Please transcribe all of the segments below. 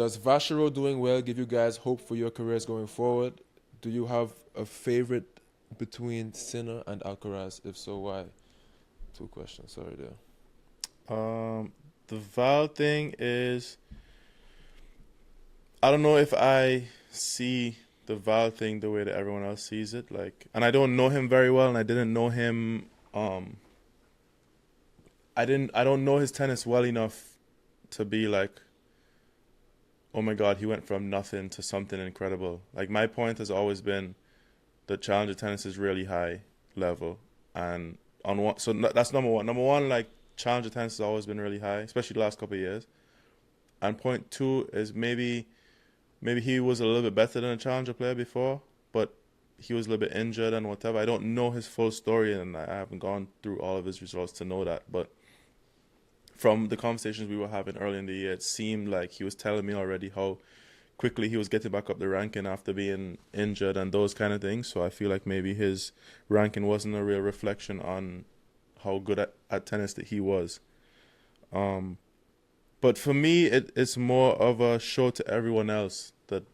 does Vashiro doing well give you guys hope for your careers going forward? Do you have a favorite between Sinner and Alcaraz? If so, why? Two questions. Sorry there. The Val thing is, I don't know if I see the Val thing the way that everyone else sees it. Like, and I don't know him very well, and I didn't know him. I don't know his tennis well enough to be like, oh my God, he went from nothing to something incredible. Like, my point has always been that challenger tennis is really high level, and that's number one. Number one, like, challenger tennis has always been really high, especially the last couple of years. And point two is maybe he was a little bit better than a challenger player before, but he was a little bit injured and whatever. I don't know his full story, and I haven't gone through all of his results to know that. But from the conversations we were having early in the year, it seemed like he was telling me already how quickly he was getting back up the ranking after being injured and those kind of things. So I feel like maybe his ranking wasn't a real reflection on how good at tennis that he was. But for me, it's more of a show to everyone else that,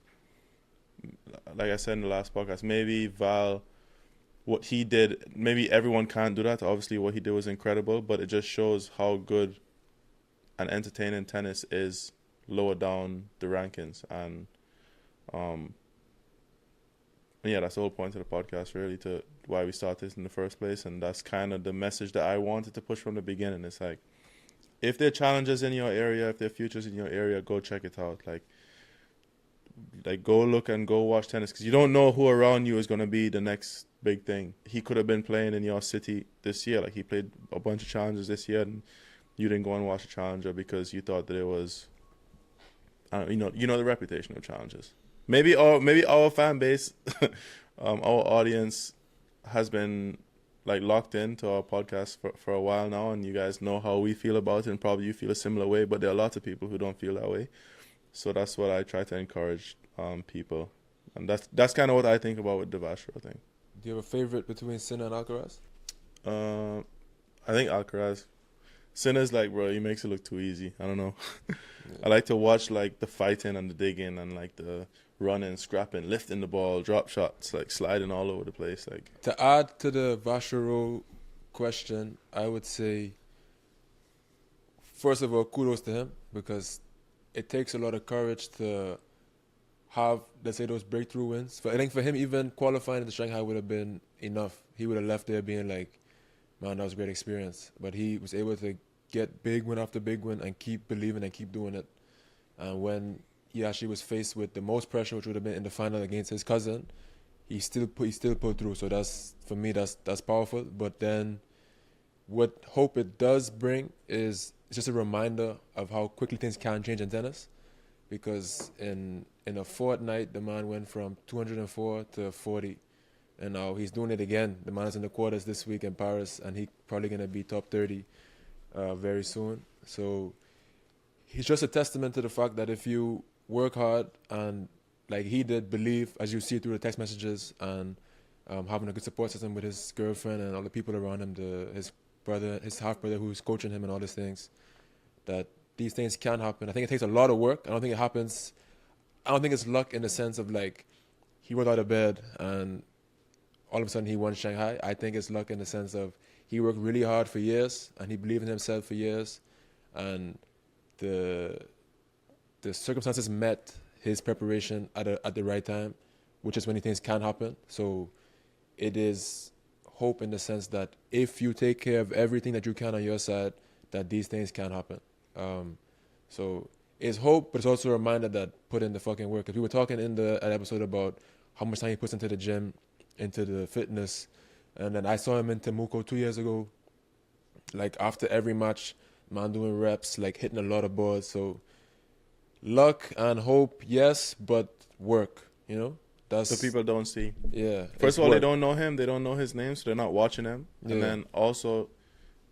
like I said in the last podcast, maybe Val, what he did, maybe everyone can't do that. Obviously, what he did was incredible, but it just shows how good and entertaining tennis is lower down the rankings. And yeah, that's the whole point of the podcast, really, to why we started this in the first place. And that's kind of the message that I wanted to push from the beginning. It's like, if there are challenges in your area, if there are futures in your area, go check it out. Like go look and go watch tennis, because you don't know who around you is going to be the next big thing. He could have been playing in your city this year. Like, he played a bunch of challenges this year, and you didn't go and watch a challenger because you thought that it was, you know the reputation of challenges. Maybe our fan base, our audience has been like locked into our podcast for a while now, and you guys know how we feel about it, and probably you feel a similar way, but there are lots of people who don't feel that way. So that's what I try to encourage people. And that's kind of what I think about with the Vashiro thing. Do you have a favorite between Sinner and Alcaraz? I think Alcaraz. Sinner's like, bro, he makes it look too easy. I don't know. Yeah. I like to watch like the fighting and the digging and like the running, scrapping, lifting the ball, drop shots, like sliding all over the place. Like, to add to the Vashiro question, I would say, first of all, kudos to him, because it takes a lot of courage to have, let's say, those breakthrough wins. I think for him, even qualifying in the Shanghai would have been enough. He would have left there being like, man, that was a great experience. But he was able to get big win after big win and keep believing and keep doing it. And when he actually was faced with the most pressure, which would have been in the final against his cousin, he still pulled through. So that's, for me, that's powerful. But then what hope it does bring is it's just a reminder of how quickly things can change in tennis. Because in a fortnight, the man went from 204 to 40. And now he's doing it again. The man is in the quarters this week in Paris, and he's probably going to be top 30 very soon. So he's just a testament to the fact that if you work hard and, like he did, believe, as you see through the text messages, and having a good support system with his girlfriend and all the people around him, his brother, his half-brother who's coaching him and all these things, that these things can happen. I think it takes a lot of work. I don't think it's luck in the sense of like he rolled out of bed and all of a sudden he won Shanghai. I think it's luck in the sense of he worked really hard for years and he believed in himself for years, and the circumstances met his preparation at the right time, which is when things can happen. So it is hope in the sense that if you take care of everything that you can on your side, that these things can happen. So it's hope, but it's also a reminder that put in the fucking work. Because we were talking in an episode about how much time he puts into the gym, into the fitness. And then I saw him in Temuco 2 years ago, like after every match, man doing reps, like hitting a lot of balls. So luck and hope, yes, but work, you know? That's the people don't see. Yeah. First of all, they don't know him. They don't know his name, so they're not watching him. Yeah. And then also,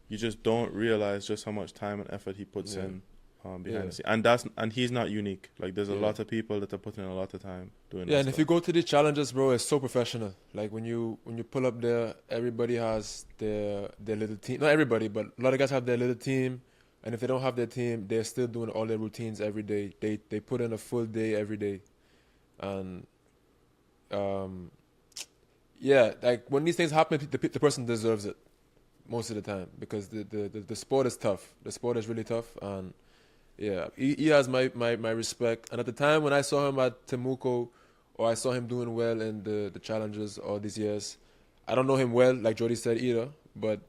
you just don't realize just how much time and effort he puts in behind the scenes. And he's not unique. Like, there's a lot of people that are putting in a lot of time doing that. Yeah, and if you go to the challenges, bro, it's so professional. Like when you pull up there, everybody has their little team. Not everybody, but a lot of guys have their little team And if they don't have their team, they're still doing all their routines every day. They put in a full day every day, and um, yeah, like when these things happen, the person deserves it most of the time because the sport is tough. The sport is really tough, and yeah, he has my respect. And at the time when I saw him at Temuco, or I saw him doing well in the challenges all these years, I don't know him well, like Jody said either, but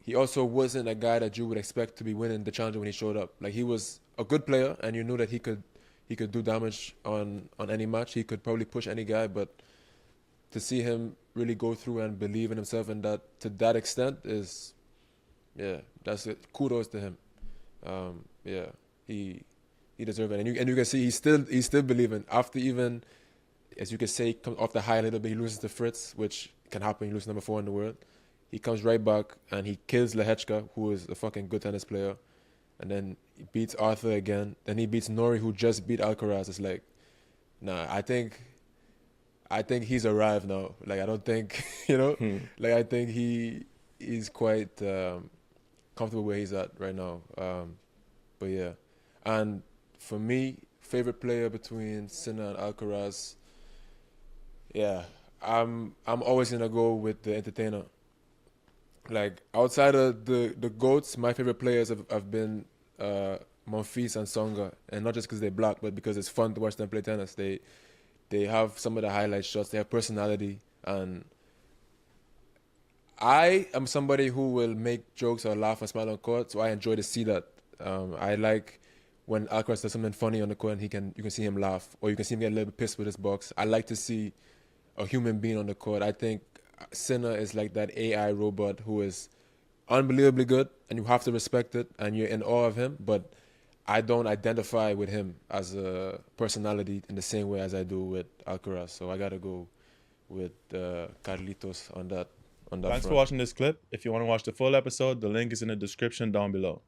he also wasn't a guy that you would expect to be winning the challenger when he showed up. Like he was a good player, and you knew that he could do damage on any match. He could probably push any guy, but to see him really go through and believe in himself and that to that extent is, yeah, that's it. Kudos to him. Yeah, he deserves it, and you can see he's still believing after even, as you could say, comes off the high a little bit. He loses to Fritz, which can happen. He loses number 4 in the world. He comes right back and he kills Lehechka, who is a fucking good tennis player, and then he beats Arthur again. Then he beats Nori, who just beat Alcaraz. It's like, nah, I think he's arrived now. Like I don't think like I think he's quite comfortable where he's at right now. But yeah, and for me, favorite player between Sinner and Alcaraz. Yeah, I'm always gonna go with the entertainer. Like outside of the goats, my favorite players have been Monfils and Songa, and not just because they're black, but because it's fun to watch them play tennis. They have some of the highlight shots. They have personality, and I am somebody who will make jokes or laugh or smile on court, so I enjoy to see that. I like when Alcaraz does something funny on the court, and you can see him laugh, or you can see him get a little bit pissed with his box. I like to see a human being on the court. I think Sinner is like that AI robot who is unbelievably good, and you have to respect it, and you're in awe of him. But I don't identify with him as a personality in the same way as I do with Alcaraz. So I gotta go with Carlitos on that. Thanks for front. watching this clip. If you want to watch the full episode, the link is in the description down below.